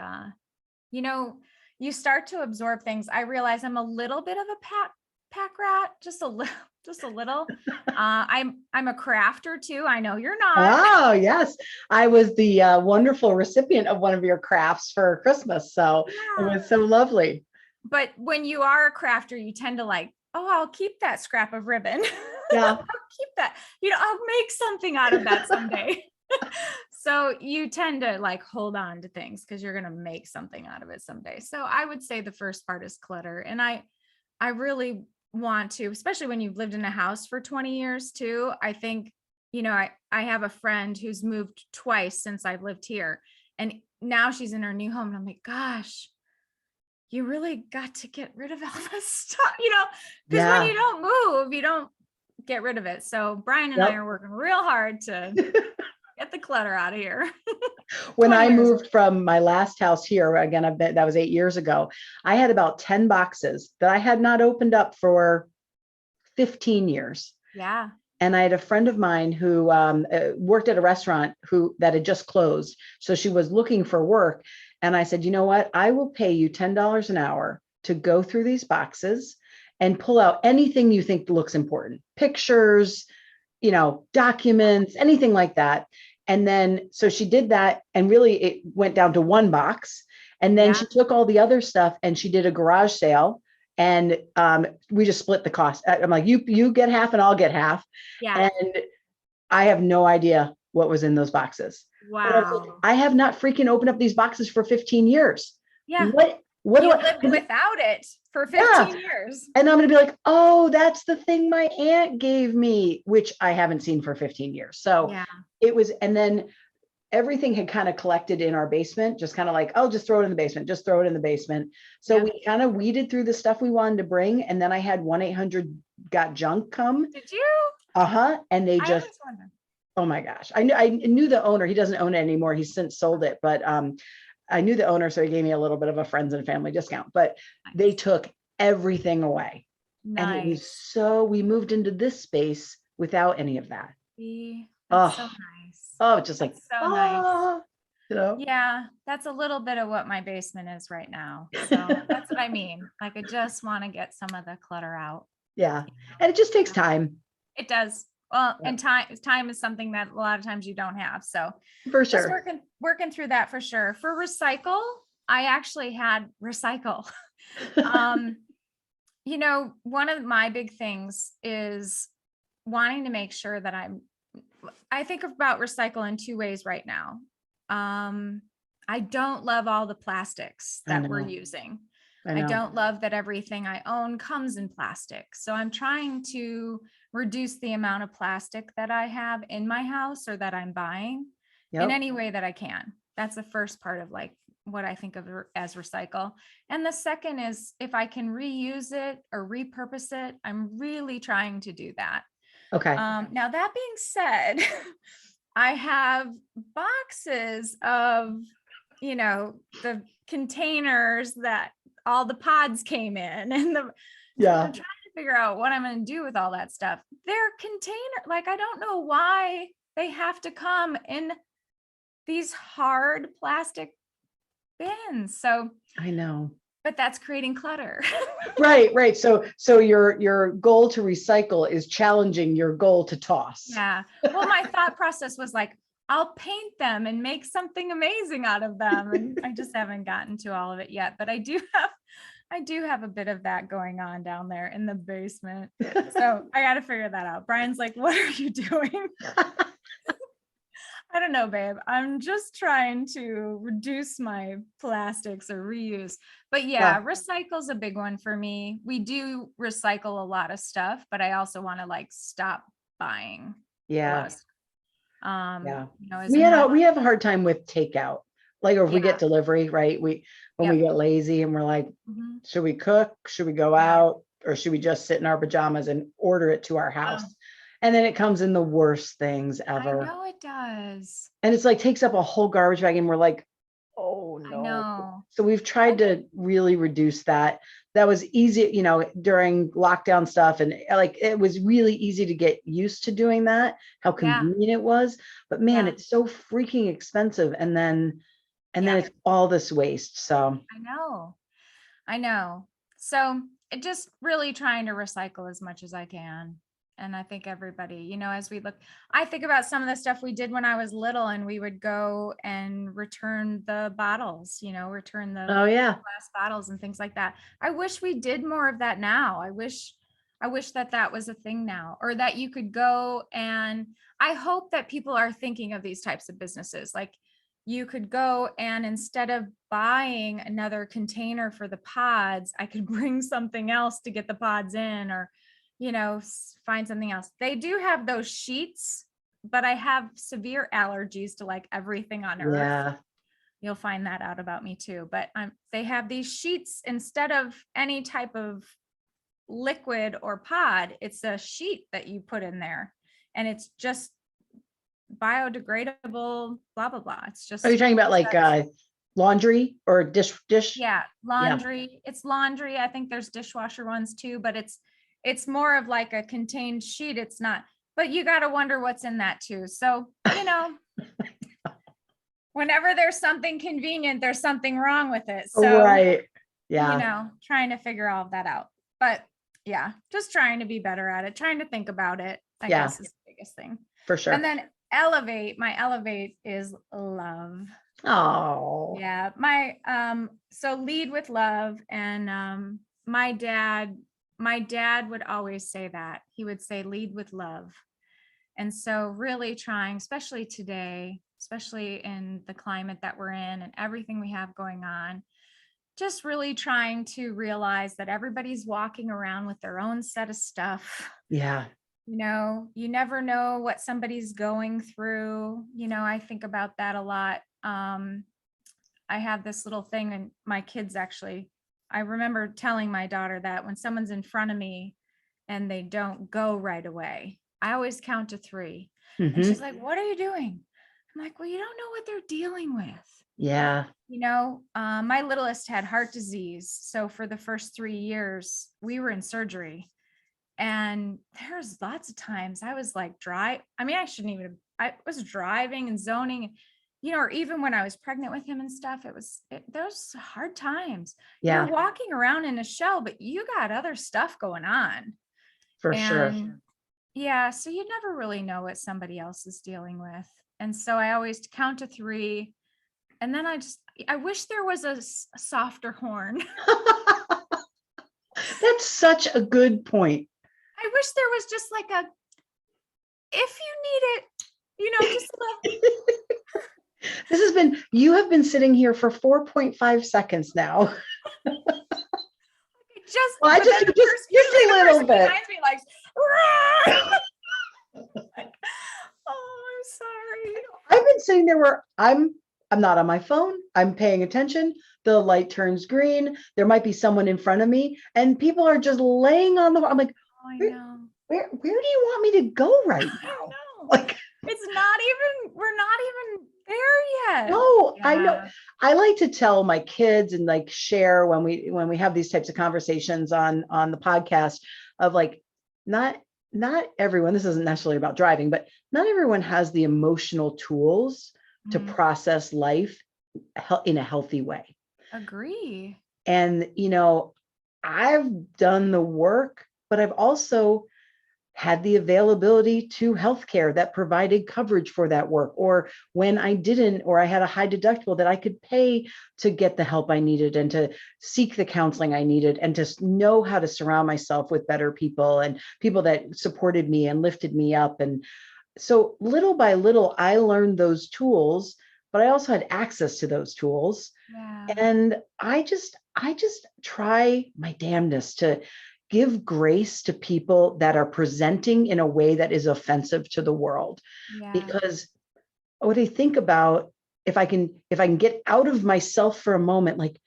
Speaker 2: you start to absorb things. I realize I'm a little bit of a pack rat, just a little. I'm a crafter too. I know you're not.
Speaker 1: Oh, yes. I was the wonderful recipient of one of your crafts for Christmas. So It was so lovely.
Speaker 2: But when you are a crafter, you tend to like, oh, I'll keep that scrap of ribbon.
Speaker 1: Yeah.
Speaker 2: I'll keep that, I'll make something out of that someday. So you tend to like hold on to things because you're going to make something out of it someday. So I would say the first part is clutter. And I really want to, especially when you've lived in a house for 20 years too. I think, I have a friend who's moved twice since I've lived here, and now she's in her new home. And I'm like, gosh, you really got to get rid of all this stuff, because when you don't move, you don't get rid of it. So Brian and I are working real hard to get the clutter out of here.
Speaker 1: When I moved from my last house here, again, that was 8 years ago, I had about 10 boxes that I had not opened up for 15 years.
Speaker 2: Yeah.
Speaker 1: And I had a friend of mine who worked at a restaurant that had just closed. So she was looking for work. And I said, you know what? I will pay you $10 an hour to go through these boxes and pull out anything you think looks important. Pictures, documents, anything like that. And then, so she did that, and really it went down to one box. And then she took all the other stuff and she did a garage sale, and we just split the cost. I'm like, you get half and I'll get half.
Speaker 2: Yeah.
Speaker 1: And I have no idea what was in those boxes. But I was like,
Speaker 2: Wow.
Speaker 1: I have not freaking opened up these boxes for 15 years.
Speaker 2: Yeah.
Speaker 1: What do
Speaker 2: You
Speaker 1: I,
Speaker 2: lived without it for
Speaker 1: yeah.
Speaker 2: 15 years.
Speaker 1: And I'm going to be like, oh, that's the thing my aunt gave me, which I haven't seen for 15 years. So
Speaker 2: Yeah.
Speaker 1: it was, and then everything had kind of collected in our basement, just kind of like, oh, just throw it in the basement, just throw it in the basement. So
Speaker 2: Yeah.
Speaker 1: we kind of weeded through the stuff we wanted to bring. And then I had 1-800 got junk come.
Speaker 2: Did you?
Speaker 1: And they
Speaker 2: I
Speaker 1: just,
Speaker 2: always wonder.
Speaker 1: oh my gosh. I knew the owner. He doesn't own it anymore. He's since sold it, but I knew the owner, so he gave me a little bit of a friends and family discount, but they took everything away. And it was
Speaker 2: Nice.
Speaker 1: so, we moved into this space without any of that.
Speaker 2: See, that's so
Speaker 1: Oh,
Speaker 2: nice.
Speaker 1: oh, just like,
Speaker 2: That's so nice.
Speaker 1: you know?
Speaker 2: Yeah, that's a little bit of what my basement is right now. So that's what I mean. Like I just want to get some of the clutter out.
Speaker 1: Yeah.
Speaker 2: You know?
Speaker 1: And it just takes
Speaker 2: Yeah,
Speaker 1: time.
Speaker 2: it does. Well,
Speaker 1: Yeah,
Speaker 2: and time is something that a lot of times you don't have. So
Speaker 1: for
Speaker 2: just
Speaker 1: sure.
Speaker 2: working through that for sure. For recycle, I actually had recycle. Um, one of my big things is wanting to make sure that I think about recycle in two ways right now. I don't love all the plastics
Speaker 1: I
Speaker 2: that we're
Speaker 1: know.
Speaker 2: using.
Speaker 1: I
Speaker 2: I
Speaker 1: know.
Speaker 2: don't love that everything I own comes in plastic. So I'm trying to reduce the amount of plastic that I have in my house or that I'm buying in
Speaker 1: Yep.
Speaker 2: any way that I can. That's the first part of like what I think of as recycle. And the second is if I can reuse it or repurpose it, I'm really trying to do that.
Speaker 1: Okay.
Speaker 2: Now that being said, I have boxes of, the containers that all the pods came in so
Speaker 1: Yeah.
Speaker 2: I'm trying to figure out what I'm going to do with all that stuff. They're container, like, I don't know why they have to come in these hard plastic bins. So,
Speaker 1: I know.
Speaker 2: but that's creating clutter.
Speaker 1: Right. So your goal to recycle is challenging your goal to toss.
Speaker 2: Yeah. Well, my thought process was like, I'll paint them and make something amazing out of them. And I just haven't gotten to all of it yet, but I do have a bit of that going on down there in the basement. So I got to figure that out. Brian's like, what are you doing? I don't know, babe. I'm just trying to reduce my plastics or reuse. But yeah, recycle's a big one for me. We do recycle a lot of stuff, but I also want to like stop buying a lot
Speaker 1: Yeah.
Speaker 2: of stuff.
Speaker 1: Yeah.
Speaker 2: As a
Speaker 1: We have a hard time with takeout. Like if we
Speaker 2: yeah,
Speaker 1: get delivery, right? When we
Speaker 2: yep.
Speaker 1: get lazy and we're like,
Speaker 2: Mhm.
Speaker 1: should we cook? Should we go
Speaker 2: Yeah.
Speaker 1: out? Or should we just sit in our pajamas and order it to our house?
Speaker 2: Oh,
Speaker 1: And then it comes in the worst things
Speaker 2: I
Speaker 1: ever.
Speaker 2: know it does.
Speaker 1: And it's like takes up a whole garbage bag and we're like, oh
Speaker 2: I
Speaker 1: no.
Speaker 2: know.
Speaker 1: So we've tried to really reduce that. That was easy, during lockdown stuff. And like, it was really easy to get used to doing that, how
Speaker 2: Yeah.
Speaker 1: convenient it was. But man,
Speaker 2: Yeah.
Speaker 1: it's so freaking expensive. And then
Speaker 2: Yeah.
Speaker 1: it's all this waste. So
Speaker 2: I know. I know. So it just really trying to recycle as much as I can. And I think everybody, as we look, I think about some of the stuff we did when I was little and we would go and return the bottles, return the
Speaker 1: oh yeah.
Speaker 2: glass bottles and things like that. I wish we did more of that now. I wish that was a thing now, or that you could go, and I hope that people are thinking of these types of businesses. Like you could go and instead of buying another container for the pods, I could bring something else to get the pods in, or, find something else. They do have those sheets, but I have severe allergies to like everything on earth.
Speaker 1: Yeah.
Speaker 2: You'll find that out about me too. But they have these sheets instead of any type of liquid or pod. It's a sheet that you put in there, and it's just biodegradable, blah, blah, blah. It's just.
Speaker 1: Are you talking about like laundry or dish?
Speaker 2: Yeah,
Speaker 1: Yeah.
Speaker 2: laundry. It's laundry. I think there's dishwasher ones too, but it's more of like a contained sheet. It's not, but you got to wonder what's in that too. So, whenever there's something convenient, there's something wrong with it. So,
Speaker 1: Right. Yeah.
Speaker 2: Trying to figure all of that out. But yeah, just trying to be better at it, trying to think about it, I guess is the biggest thing.
Speaker 1: For sure.
Speaker 2: And then my elevate is love.
Speaker 1: Oh.
Speaker 2: Yeah. So lead with love. And my dad would always say that. He would say, lead with love. And so really trying, especially today, especially in the climate that we're in and everything we have going on, just really trying to realize that everybody's walking around with their own set of stuff.
Speaker 1: Yeah.
Speaker 2: You never know what somebody's going through. I think about that a lot. I have this little thing, and my kids actually, I remember telling my daughter that when someone's in front of me and they don't go right away, I always count to 3. And she's
Speaker 1: Hmm.
Speaker 2: like, "What are you doing?" I'm like, "Well, you don't know what they're dealing with."
Speaker 1: Yeah.
Speaker 2: My littlest had heart disease. So for the first 3 years, we were in surgery. And there's lots of times I was like, I was driving and zoning, or even when I was pregnant with him and stuff, those hard times. You're
Speaker 1: Yeah,
Speaker 2: walking around in a shell, but you got other stuff going on.
Speaker 1: for sure.
Speaker 2: And yeah, so you never really know what somebody else is dealing with. And so I always count to 3. And then I wish there was a softer horn.
Speaker 1: That's such a good point.
Speaker 2: I wish there was just like if you need it, just
Speaker 1: You have been sitting here for 4.5 seconds now. Well,
Speaker 2: but then
Speaker 1: just a little bit.
Speaker 2: behind me like, oh, I'm sorry.
Speaker 1: I've been sitting there where I'm not on my phone. I'm paying attention. The light turns green. There might be someone in front of me, and people are just laying on the. I'm like,
Speaker 2: Oh, I know.
Speaker 1: where do you want me to go right now?
Speaker 2: I know.
Speaker 1: Like,
Speaker 2: we're not even there yet.
Speaker 1: no, I know.
Speaker 2: Yeah.
Speaker 1: I like to tell my kids and like share when we have these types of conversations on the podcast of like, not everyone, this isn't necessarily about driving, but not everyone has the emotional tools to
Speaker 2: Mhm.
Speaker 1: process life in a healthy way.
Speaker 2: Agree.
Speaker 1: And, I've done the work, but I've also had the availability to healthcare that provided coverage for that work, or when I didn't, or I had a high deductible that I could pay to get the help I needed and to seek the counseling I needed, and to know how to surround myself with better people and people that supported me and lifted me up. And so little by little, I learned those tools, but I also had access to those tools.
Speaker 2: Yeah.
Speaker 1: And I just try my damnedest to give grace to people that are presenting in a way that is offensive to the world.
Speaker 2: Yeah.
Speaker 1: Because what I think about, if I can get out of myself for a moment, like,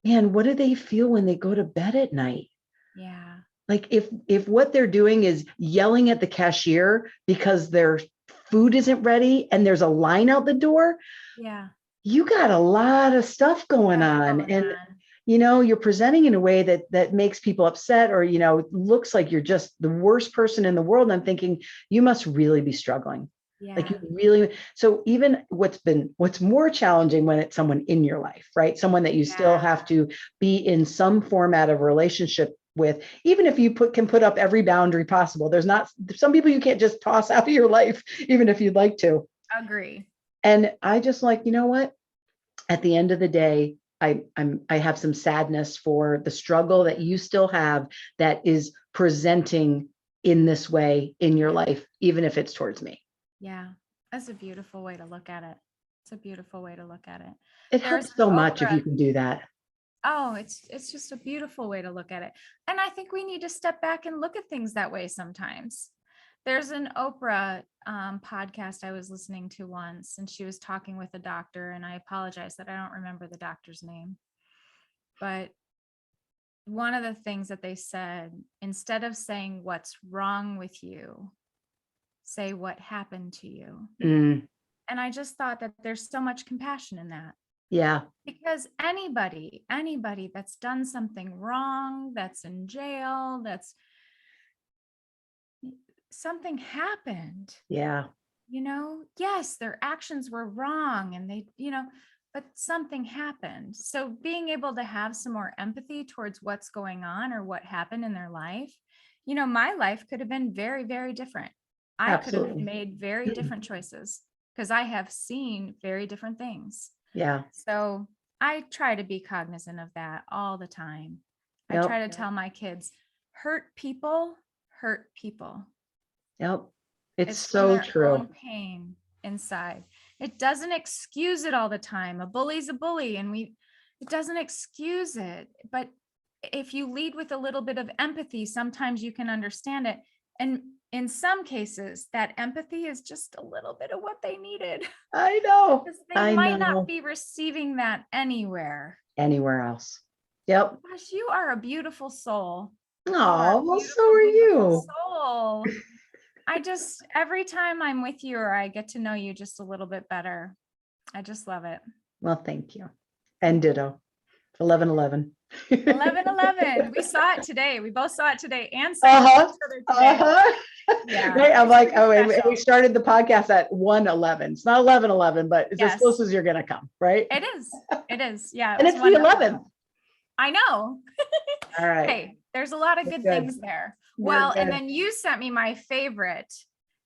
Speaker 1: man, what do they feel when they go to bed at night?
Speaker 2: Yeah.
Speaker 1: Like if what they're doing is yelling at the cashier because their food isn't ready and there's a line out the door,
Speaker 2: Yeah.
Speaker 1: you got a lot of stuff going on. And you're presenting in a way that makes people upset, or looks like you're just the worst person in the world. And I'm thinking, you must really be struggling. Like, you
Speaker 2: Yeah.
Speaker 1: really. So even what's more challenging when it's someone in your life, right? Someone that you still have to be in some format of relationship with, even if you can put up every boundary possible. There's not some people you can't just toss out of your life, even if you'd like to.
Speaker 2: Agree.
Speaker 1: And I just like, you know what? At the end of the day, I have some sadness for the struggle that you still have that is presenting in this way in your life, even if it's towards me.
Speaker 2: Yeah. That's a beautiful way to look at it. It's a beautiful way to look at it.
Speaker 1: It
Speaker 2: There's
Speaker 1: helps so
Speaker 2: an
Speaker 1: much if
Speaker 2: Oprah.
Speaker 1: you can do that.
Speaker 2: Oh, it's just a beautiful way to look at it. And I think we need to step back and look at things that way sometimes. There's an Oprah podcast I was listening to once, and she was talking with a doctor, and I apologize that I don't remember the doctor's name. But one of the things that they said, instead of saying what's wrong with you, say what happened to you.
Speaker 1: Mm,
Speaker 2: And I just thought that there's so much compassion in that.
Speaker 1: yeah.
Speaker 2: Because anybody that's done something wrong, that's in jail, that's something happened,
Speaker 1: Yeah.
Speaker 2: yes, their actions were wrong and but something happened. So being able to have some more empathy towards what's going on or what happened in their life, my life could have been very, very different. I could have
Speaker 1: Absolutely.
Speaker 2: made very different choices because I have seen very different things.
Speaker 1: Yeah.
Speaker 2: So I try to be cognizant of that all the time. I try
Speaker 1: Yep.
Speaker 2: to tell my kids, hurt people hurt people.
Speaker 1: Yep. It's
Speaker 2: It's from
Speaker 1: so
Speaker 2: their own
Speaker 1: true.
Speaker 2: pain inside. It doesn't excuse it all the time. A bully's a bully, and it doesn't excuse it. But if you lead with a little bit of empathy, sometimes you can understand it. And in some cases, that empathy is just a little bit of what they needed,
Speaker 1: I know.
Speaker 2: because they
Speaker 1: I
Speaker 2: might not
Speaker 1: know.
Speaker 2: be receiving that anywhere.
Speaker 1: Anywhere else. Yep.
Speaker 2: Gosh, you are a beautiful soul. You are a
Speaker 1: Oh, well, so
Speaker 2: beautiful,
Speaker 1: are
Speaker 2: beautiful
Speaker 1: you.
Speaker 2: soul. Every time I'm with you or I get to know you just a little bit better, I just love it.
Speaker 1: Well, thank you. And ditto. 11:11.
Speaker 2: 11:11. We saw it today. We both saw it today and saw
Speaker 1: Uh-huh.
Speaker 2: each other today.
Speaker 1: Uh-huh.
Speaker 2: Yeah.
Speaker 1: Right. I'm
Speaker 2: it's
Speaker 1: like,
Speaker 2: pretty
Speaker 1: oh, wait,
Speaker 2: special.
Speaker 1: we started the podcast at 1:11. It's not 11:11, but it's as
Speaker 2: Yes,
Speaker 1: close as you're gonna come, right?
Speaker 2: it is. It is. Yeah. It
Speaker 1: And
Speaker 2: was
Speaker 1: it's the
Speaker 2: wonderful.
Speaker 1: 11th.
Speaker 2: I know.
Speaker 1: All right.
Speaker 2: Hey, there's a lot of
Speaker 1: We're
Speaker 2: good
Speaker 1: good.
Speaker 2: things there.
Speaker 1: We're
Speaker 2: Well, and
Speaker 1: good.
Speaker 2: then you sent me my favorite,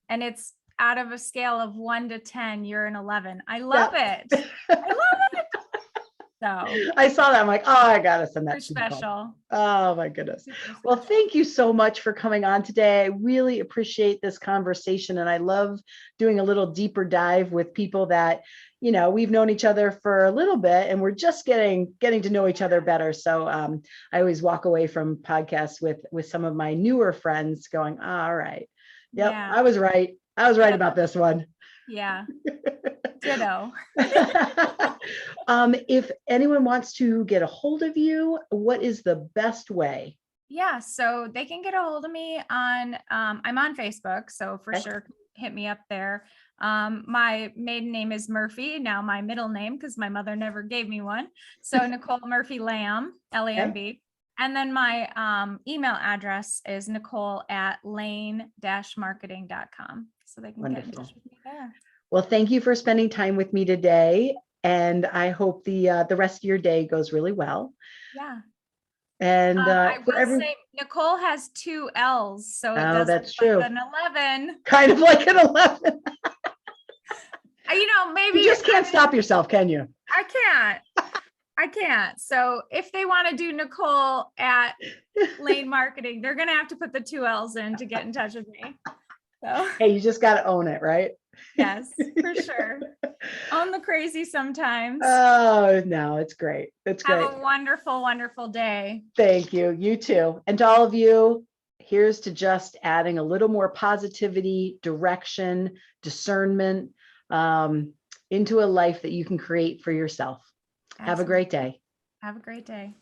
Speaker 2: and it's out of a scale of 1 to 10. You're an 11. I love it. I love it. So
Speaker 1: I saw that. I'm like, oh, I gotta send that
Speaker 2: super
Speaker 1: to Nicolle.
Speaker 2: special.
Speaker 1: Oh my goodness.
Speaker 2: Super
Speaker 1: Well,
Speaker 2: special.
Speaker 1: thank you so much for coming on today. I really appreciate this conversation, and I love doing a little deeper dive with people that, you know, we've known each other for a little bit, and we're just getting to know each other better. So I always walk away from podcasts with some of my newer friends going, all right, yep,
Speaker 2: Yeah.
Speaker 1: I was right. I was right
Speaker 2: Yep.
Speaker 1: about this one.
Speaker 2: Yeah. Ditto.
Speaker 1: If anyone wants to get a hold of you, what is the best way?
Speaker 2: Yeah. So they can get a hold of me on, I'm on Facebook. So for
Speaker 1: Okay.
Speaker 2: sure, hit me up there. My maiden name is Murphy. Now my middle name, because my mother never gave me one. So Nicolle Murphy Lamb, Lamb. And then my email address is Nicolle@lane-marketing.com. So they can get in
Speaker 1: Wonderful.
Speaker 2: touch with me there.
Speaker 1: Well, thank you for spending time with me today. And I hope the rest of your day goes really well.
Speaker 2: Yeah.
Speaker 1: And
Speaker 2: I will say Nicolle has 2 L's, so it does
Speaker 1: that's
Speaker 2: look
Speaker 1: true.
Speaker 2: like an 11.
Speaker 1: Kind of like an 11.
Speaker 2: You know, maybe
Speaker 1: You just can't stop yourself, can you?
Speaker 2: I can't. So if they want to do Nicolle at Lane Marketing, they're going to have to put the 2 L's in to get in touch with me. So
Speaker 1: Hey, you just got to own it, right?
Speaker 2: yes, for sure. Own the crazy sometimes.
Speaker 1: Oh, no, it's great. It's great.
Speaker 2: Have a wonderful, wonderful day.
Speaker 1: Thank you. You too. And to all of you, here's to just adding a little more positivity, direction, discernment into a life that you can create for yourself. Have a great day.
Speaker 2: Have a great day.